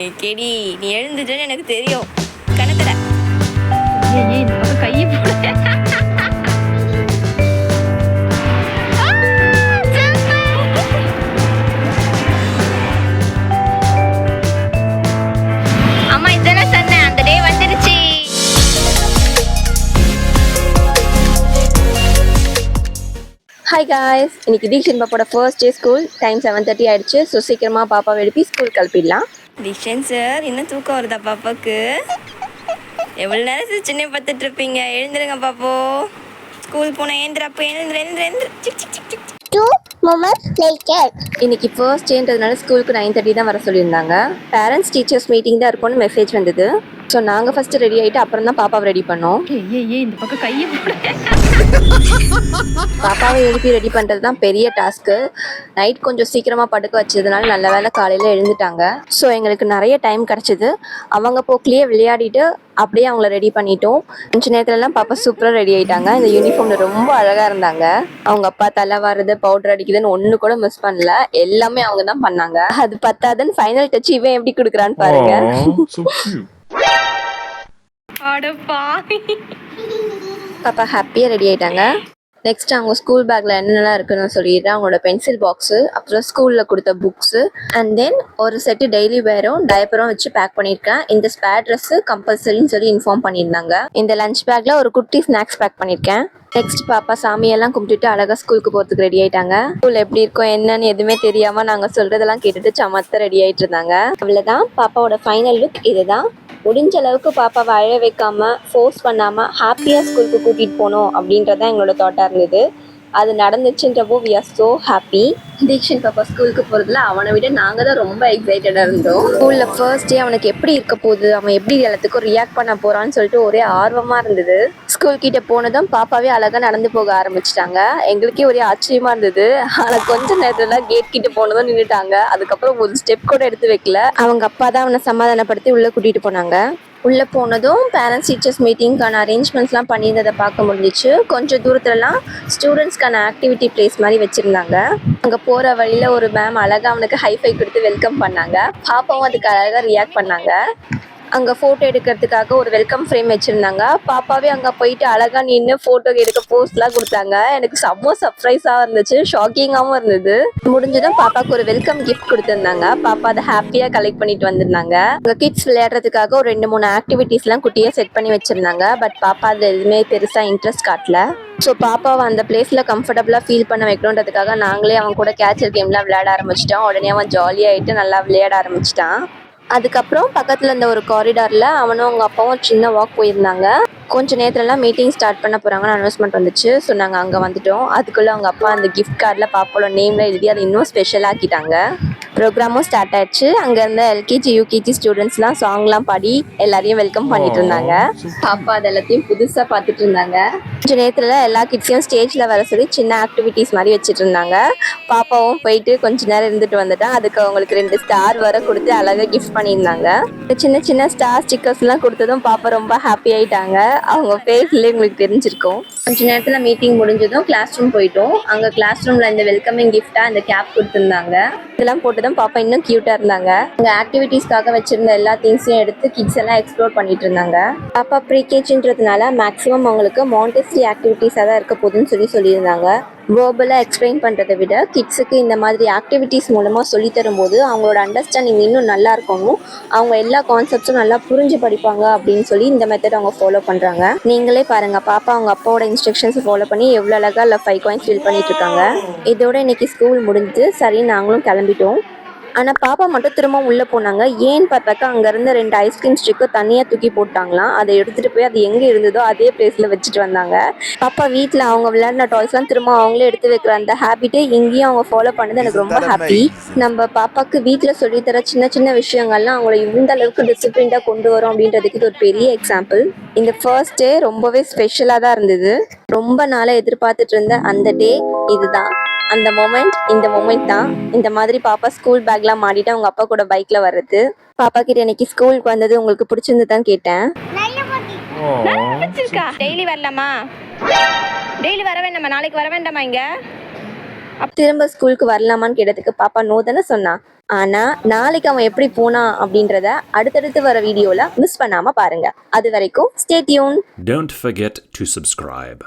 கேடி நீ எழுந்துட்டேன்னு எனக்கு தெரியும் கணக்குல. ஏய் இந்த பக்கம் கையை போட. அம்மா இதானே சொன்னேன், அந்த டே வந்துருச்சு. ஹாய் காய்ஸ், இன்னைக்கு தீக்ஷன் பாப்பாவோட ஃபர்ஸ்ட் டே ஸ்கூல். டைம் 7:30 ஆயிடுச்சு. ஸோ சீக்கிரமாக பாப்பாவை எழுப்பி ஸ்கூல் கிளப்பிடலாம். தீக்ஷன் சார், இன்னும் தூக்கம் வருதா பாப்பாக்கு? எவ்வளோ நேரம் சின்ன பார்த்துட்டு இருப்பீங்க? எழுந்துருங்க பாப்போ, ஸ்கூல் போனால் எழுந்துறப்போ எழுந்துரு. இன்னைக்கு ஃபர்ஸ்ட் டேன்றதுனால ஸ்கூலுக்கு 9:30 தான் வர சொல்லியிருந்தாங்க. பேரண்ட்ஸ் டீச்சர்ஸ் மீட்டிங் தான் இருக்கும்னு மெசேஜ் வந்தது. ஸோ நாங்கள் ஃபஸ்ட்டு ரெடி ஆகிட்டு அப்புறம் தான் பாப்பாவை ரெடி பண்ணோம். ஏய் இந்த பக்கம் கையை போட. பாப்பாவை எழுப்பி ரெடி பண்ணுறது தான் பெரிய டாஸ்க்கு. நைட் கொஞ்சம் சீக்கிரமாக படுக்க வச்சதுனால நல்ல வேளை காலையில் எழுந்துட்டாங்க. ஸோ எங்களுக்கு நிறைய டைம் கிடச்சிது. அவங்க போக்கிலேயே விளையாடிட்டு அப்படியே அவங்கள ரெடி பண்ணிட்டோம். கொஞ்ச நேரத்துலலாம் பாப்பா சூப்பராக ரெடி ஆகிட்டாங்க. இந்த யூனிஃபார்மில் ரொம்ப அழகாக இருந்தாங்க. அவங்க அப்பா தலை வாருது, பவுடர் அடிக்குதுன்னு ஒன்று கூட மிஸ் பண்ணல. எல்லாமே அவங்க தான் பண்ணாங்க. அது பத்தாதுன்னு ஃபைனல் டச் இவன் எப்படி கொடுக்குறான்னு பாருங்க. பாப்பா ஹாப்பியாக ரெடி ஆகிட்டாங்க. நெக்ஸ்ட் அவங்க ஸ்கூல் பேக்கில் என்னென்னலாம் இருக்குன்னு சொல்லிடுறேன். அவங்களோட பென்சில் பாக்ஸு, அப்புறம் ஸ்கூலில் கொடுத்த புக்ஸு, அண்ட் தென் ஒரு செட்டு டெய்லி வேரும் டயப்பரும் வச்சு பேக் பண்ணியிருக்கேன். இந்த ஸ்பேர் ட்ரெஸ்ஸு கம்பல்சரின்னு சொல்லி இன்ஃபார்ம் பண்ணியிருந்தாங்க. இந்த லஞ்ச் பேக்கில் ஒரு குட்டி ஸ்நாக்ஸ் பேக் பண்ணியிருக்கேன். நெக்ஸ்ட் பாப்பா சாமியெல்லாம் கும்பிட்டுட்டு அழகாக ஸ்கூலுக்கு போகிறதுக்கு ரெடி ஆகிட்டாங்க. ஸ்கூல் எப்படி இருக்கும் என்னன்னு எதுவுமே தெரியாமல் நாங்கள் சொல்கிறதெல்லாம் கேட்டுட்டு சமத்த ரெடி ஆகிட்டு இருந்தாங்க. அவ்வளோதான், பாப்பாவோட ஃபைனல் லுக் இதுதான். முடிஞ்ச அளவுக்கு பாப்பாவை அழ வைக்காமல் ஃபோர்ஸ் பண்ணாமல் ஹாப்பியாக ஸ்கூலுக்கு கூட்டிகிட்டு போகணும் அப்படின்றதான் எங்களோட தாட்டாக இருந்தது. அது நடந்துச்சுன்றப்போ we are so happy. Theekshan பாப்பா ஸ்கூலுக்கு போகிறதுல அவனை விட நாங்கள் தான் ரொம்ப எக்ஸைட்டடாக இருந்தோம். ஸ்கூலில் ஃபர்ஸ்ட் டே அவனுக்கு எப்படி இருக்க போகுது, அவன் எப்படி எல்லாத்துக்கும் ரியாக்ட் பண்ண போகிறான்னு சொல்லிட்டு ஒரே ஆர்வமாக இருந்தது. ஸ்கூல் கிட்ட போனதும் பாப்பாவே அழகாக நடந்து போக ஆரம்பிச்சிட்டாங்க. எங்களுக்கே ஒரே ஆச்சரியமாக இருந்தது. ஆனால் கொஞ்ச நேரத்தில் கேட் கிட்ட போனதும் நின்றுட்டாங்க. அதுக்கப்புறம் ஒரு ஸ்டெப் கூட எடுத்து வைக்கல. அவங்க அப்பா தான் அவனை சமாதானப்படுத்தி உள்ளே கூட்டிகிட்டு போனாங்க. உள்ளே போனதும் பேரண்ட்ஸ் டீச்சர்ஸ் மீட்டிங்க்கான அரேஞ்ச்மெண்ட்ஸ்லாம் பண்ணியிருந்ததை பார்க்க முடிஞ்சிச்சு. கொஞ்சம் தூரத்துலலாம் ஸ்டூடெண்ட்ஸ்க்கான ஆக்டிவிட்டி பிளேஸ் மாதிரி வச்சுருந்தாங்க. அங்கே போகிற வழியில் ஒரு மேம் அழகாக அவனுக்கு ஹைஃபை கொடுத்து வெல்கம் பண்ணாங்க. பாப்பாவும் அதுக்கு அழகாக ரியாக்ட் பண்ணாங்க. அங்கே ஃபோட்டோ எடுக்கிறதுக்காக ஒரு வெல்கம் ஃப்ரேம் வச்சுருந்தாங்க. பாப்பாவே அங்கே போயிட்டு அழகாக நின்று ஃபோட்டோ எடுக்க போஸ்ட்லாம் கொடுத்தாங்க. எனக்கு செம்ம சர்ப்ரைஸாக இருந்துச்சு, ஷாக்கிங்காகவும் இருந்தது. முடிஞ்சதும் பாப்பாவுக்கு ஒரு வெல்கம் கிஃப்ட் கொடுத்துருந்தாங்க. பாப்பா அதை ஹாப்பியாக கலெக்ட் பண்ணிட்டு வந்திருந்தாங்க. அங்கே கிட்ஸ் விளையாடுறதுக்காக ஒரு 2-3 ஆக்டிவிட்டீஸ்லாம் குட்டியாக செட் பண்ணி வச்சுருந்தாங்க. பட் பாப்பா அதில் எதுவுமே பெருசாக இன்ட்ரெஸ்ட் காட்டல. ஸோ பாப்பாவை அந்த பிளேஸில் கம்ஃபர்டபுளாக ஃபீல் பண்ண வைக்கணுன்றதுக்காக நாங்களே அவன் கூட கேட்சர் கேம்லாம் விளையாட ஆரம்பிச்சிட்டோம். உடனே அவன் ஜாலியாகிட்டு நல்லா விளையாட ஆரம்பிச்சிட்டான். அதுக்கப்புறம் பக்கத்தில் இருந்த ஒரு காரிடாரில் அவனும் அவங்க அப்பாவும் சின்ன வாக் போயிருந்தாங்க. கொஞ்சம் நேரத்துலலாம் மீட்டிங் ஸ்டார்ட் பண்ண போகிறாங்கன்னு அனௌன்ஸ்மெண்ட் வந்துச்சு. ஸோ நாங்கள் அங்கே வந்துட்டோம். அதுக்குள்ளே அவங்க அப்பா அந்த கிஃப்ட் கார்டில் பாப்பாவோட நேமில் எழுதி அதை இன்னும் ஸ்பெஷலாக ஆக்கிட்டாங்க. ப்ரோக்ராமும் ஸ்டார்ட் ஆயிடுச்சு. அங்கே இருந்த எல்கேஜி யூகேஜி ஸ்டூடெண்ட்ஸ்லாம் சாங்லாம் பாடி எல்லாரையும் வெல்கம் பண்ணிட்டு இருந்தாங்க. பாப்பா அது எல்லாத்தையும் புதுசாக பார்த்துட்டு இருந்தாங்க. கொஞ்சம் நேரத்தில் எல்லா கிட்ஸையும் ஸ்டேஜில் வர சொல்லி சின்ன ஆக்டிவிட்டீஸ் மாதிரி வச்சுட்டு இருந்தாங்க. பாப்பாவும் போயிட்டு கொஞ்ச நேரம் இருந்துட்டு வந்துட்டான். அதுக்கு அவங்களுக்கு 2 ஸ்டார் வர கொடுத்து அழகாக கிஃப்ட் பண்ணியிருந்தாங்க. சின்ன சின்ன ஸ்டார் ஸ்டிக்கர்ஸ்லாம் கொடுத்ததும் பாப்பா ரொம்ப ஹாப்பி ஆகிட்டாங்க. அவங்க ஃபேஸ்லேயே உங்களுக்கு தெரிஞ்சிருக்கும். கொஞ்ச நேரத்தில் மீட்டிங் முடிஞ்சதும் கிளாஸ் ரூம் போயிட்டோம். அங்கே கிளாஸ் ரூமில் இந்த வெல்கமிங் கிஃப்டாக இந்த கேப் கொடுத்துருந்தாங்க. இதெல்லாம் போட்டுதான் பாப்பா இன்னும் க்யூட்டாக இருந்தாங்க. அங்கே ஆக்டிவிட்டீஸ்க்காக வச்சிருந்த எல்லா திங்ஸையும் எடுத்து கிட்ஸ் எல்லாம் எக்ஸ்ப்ளோர் பண்ணிட்டு இருந்தாங்க. பாப்பா ப்ரீகேஜின்றதுனால மேக்ஸிமம் அவங்களுக்கு மாண்டெஸ்ரி ஆக்டிவிட்டீஸாக தான் இருக்க போகுதுன்னு சொல்லியிருந்தாங்க. வேர்பலாக எக்ஸ்பிளைன் பண்ணுறதை விட கிட்ஸுக்கு இந்த மாதிரி ஆக்டிவிட்டீஸ் மூலமாக சொல்லித்தரும்போது அவங்களோட அண்டர்ஸ்டாண்டிங் இன்னும் நல்லா இருக்கணும், அவங்க எல்லா கான்செப்ட்ஸும் நல்லா புரிஞ்சு படிப்பாங்க அப்படின்னு சொல்லி இந்த மெத்தட் அவங்க ஃபாலோ பண்ணுறாங்க. நீங்களே பாருங்கள், பாப்பா அவங்க அப்பாவோட இன்ஸ்ட்ரக்ஷன்ஸ் ஃபாலோ பண்ணி எவ்வளோ அழகாக இல்லை 5 coins ஃபில் பண்ணிட்டு இருக்காங்க. இதோட இன்னைக்கு ஸ்கூல் முடிஞ்சு சரி நாங்களும் கிளம்பிட்டோம். ஆனால் பாப்பா மட்டும் திரும்ப உள்ளே போனாங்க. ஏன்னு பார்த்தாக்கா அங்கேருந்து 2 ஐஸ்கிரீம் ஸ்டிக்கு தனியாக தூக்கி போட்டாங்களாம். அதை எடுத்துகிட்டு போய் அது எங்கே இருந்ததோ அதே பிளேஸில் வச்சுட்டு வந்தாங்க. பாப்பா வீட்டில் அவங்க விளையாடின டாய்ஸ்லாம் திரும்ப அவங்களே எடுத்து வைக்கிற அந்த ஹேபிட்டே இங்கேயும் அவங்க ஃபாலோ பண்ணது எனக்கு ரொம்ப ஹாப்பி. நம்ம பாப்பாவுக்கு வீட்டில் சொல்லித்தர சின்ன சின்ன விஷயங்கள்லாம் அவங்கள இந்த அளவுக்கு டிசிப்ளின்டாக கொண்டு வரோம் அப்படின்றதுக்கு இது ஒரு பெரிய எக்ஸாம்பிள். இந்த ஃபர்ஸ்ட் டே ரொம்பவே ஸ்பெஷலாக தான் இருந்தது. ரொம்ப நாளாக எதிர்பார்த்துட்டு இருந்த அந்த டே இதுதான். அந்த மொமெண்ட் இந்த மொமெண்ட் தான். இந்த மாதிரி பாப்பா ஸ்கூல் பேக்லாம் மாட்டிட்டு அவங்க அப்பா கூட பைக்கில் வர்றது. பாப்பா கிட்ட இன்னைக்கு ஸ்கூலுக்கு வந்தது உங்களுக்கு பிடிச்சிருந்துதான் கேட்டேன். டெய்லி வரலாமா? டெய்லி வர வேண்டாமா? நாளைக்கு வர வேண்டாமா? இங்கே திரும்ப ஸ்கூலுக்கு வரலாமான்னு கேட்டதுக்கு பாப்பா நோ தானே சொன்னா. ஆனால் நாளைக்கு அவன் எப்படி போனான் அப்படின்றத அடுத்தடுத்து வர வீடியோவில் மிஸ் பண்ணாமல் பாருங்கள். அது வரைக்கும் stay tune. Don't forget to subscribe.